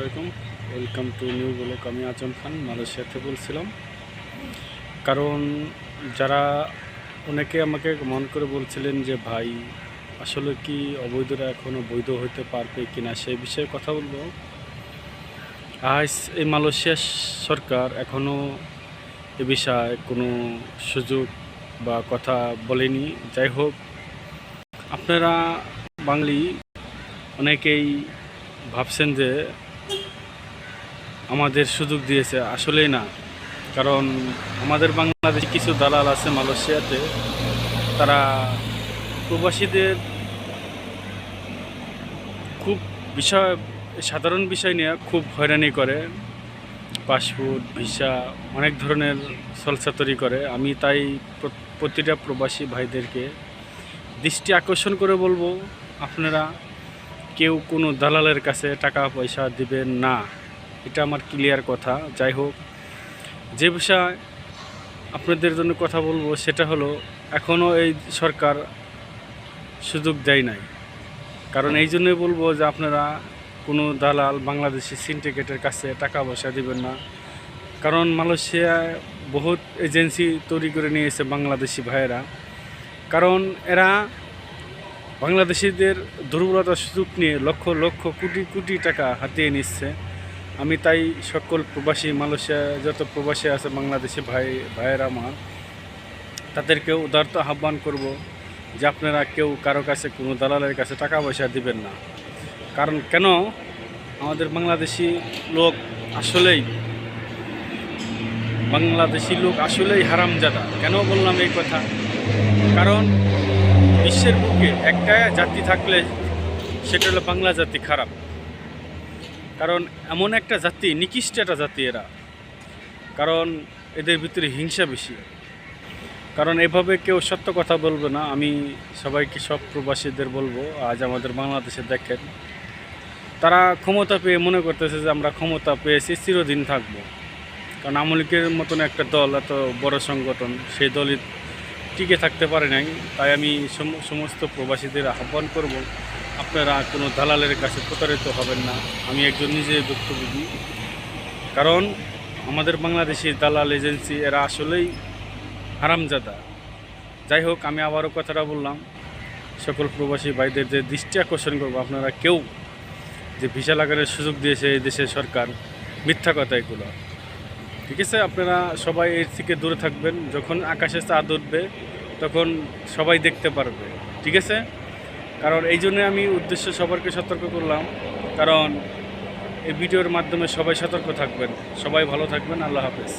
আলাইকুম, welcome to new blog. আমি আজম খান মালয়েশিয়াতে বলছিলাম। কারণ যারা অনেকে আমাকে মন করে বলছিলেন যে ভাই আসলে কি অবৈধরা এখনও বৈধ হতে পারবে কিনা সেই বিষয়ে কথা বলবো। আজ এই মালয়েশিয়া সরকার এখনও এ বিষয়ে কোনো সুযোগ বা কথা বলেনি। যাই হোক, আপনারা বাঙালি অনেকেই ভাবছেন যে আমাদের সুযোগ দিয়েছে, আসলেই না। কারণ আমাদের বাংলাদেশে কিছু দালাল আছে মালয়েশিয়াতে, তারা প্রবাসীদের খুব সাধারণ বিষয় নিয়ে খুব হয়রানি করে। পাসপোর্ট, ভিসা, অনেক ধরনের ছলচাতুরি করে। আমি তাই প্রতিটা প্রবাসী ভাইদেরকে দৃষ্টি আকর্ষণ করে বলবো, আপনারা কেউ কোনো দালালের কাছে টাকা পয়সা দিবেন না। এটা আমার ক্লিয়ার কথা। যাই হোক, যে বিষয় আপনাদের জন্য কথা বলবো সেটা হলো, এখনও এই সরকার সুযোগ দেয় নাই। কারণ এই জন্যই বলবো যে আপনারা কোনো দালাল বাংলাদেশি সিন্ডিকেটের কাছে টাকা পয়সা দিবেন না। কারণ মালয়েশিয়ায় বহুত এজেন্সি তৈরি করে নিয়েছে বাংলাদেশি ভাইয়েরা। কারণ এরা বাংলাদেশিদের দুর্বলতার সুযোগ নিয়ে লক্ষ লক্ষ কোটি কোটি টাকা হাতিয়ে নিচ্ছে। আমি তাই সকল প্রবাসী, মালয়েশিয়া যত প্রবাসী আছে বাংলাদেশি ভাইয়েরা আমার, তাদেরকে উদারত আহ্বান করব যে আপনারা কেউ কারো কাছে কোনো দালালের কাছে টাকা পয়সা দিবেন না। কারণ কেন, আমাদের বাংলাদেশি লোক আসলেই হারামজাদা। কেন বললাম এই কথা? কারণ বিশ্বের বুকে একটা জাতি থাকলে সেটা হলো বাংলা জাতি খারাপ। কারণ এমন একটা জাতি, নিকৃষ্ট একটা জাতি এরা। কারণ এদের ভিতরে হিংসা বেশি। কারণ এভাবে কেউ সত্য কথা বলবে না। আমি সবাইকে, সব প্রবাসীদের বলবো, আজ আমাদের বাংলাদেশে দেখেন, তারা ক্ষমতা পেয়ে মনে করতেছে যে আমরা ক্ষমতা পেয়েছি, চিরদিন থাকবো। কারণ আওয়ামী লীগের মতন একটা দল, এত বড় সংগঠন, সেই দলই টিকে থাকতে পারে নাই। তাই আমি সমস্ত প্রবাসীদের আহ্বান করব, আপনারা কোনো দালালের কাছে প্রতারিত হবেন না। আমি একজন নিজে ভুক্তভোগী। কারণ আমাদের বাংলাদেশি দালাল এজেন্সি এরা আসলেই হারামজাদা। যাই হোক, আমি আবারও কথাটা বললাম, সকল প্রবাসী ভাইদের যে দৃষ্টি আকর্ষণ করবো, আপনারা কেউ যে ভিসা লাগানোর সুযোগ দিয়েছে এই দেশের সরকার, মিথ্যা কথা এগুলো। ঠিক আছে, আপনারা সবাই এর থেকে দূরে থাকবেন। যখন আকাশে চাঁদ উঠবে তখন সবাই দেখতে পারবে। ঠিক আছে, কারণ এই জন্যে আমি উদ্দেশ্য সবাইকে সতর্ক করলাম। কারণ এই ভিডিওর মাধ্যমে সবাই সতর্ক থাকবেন। সবাই ভালো থাকবেন। আল্লাহ হাফেজ।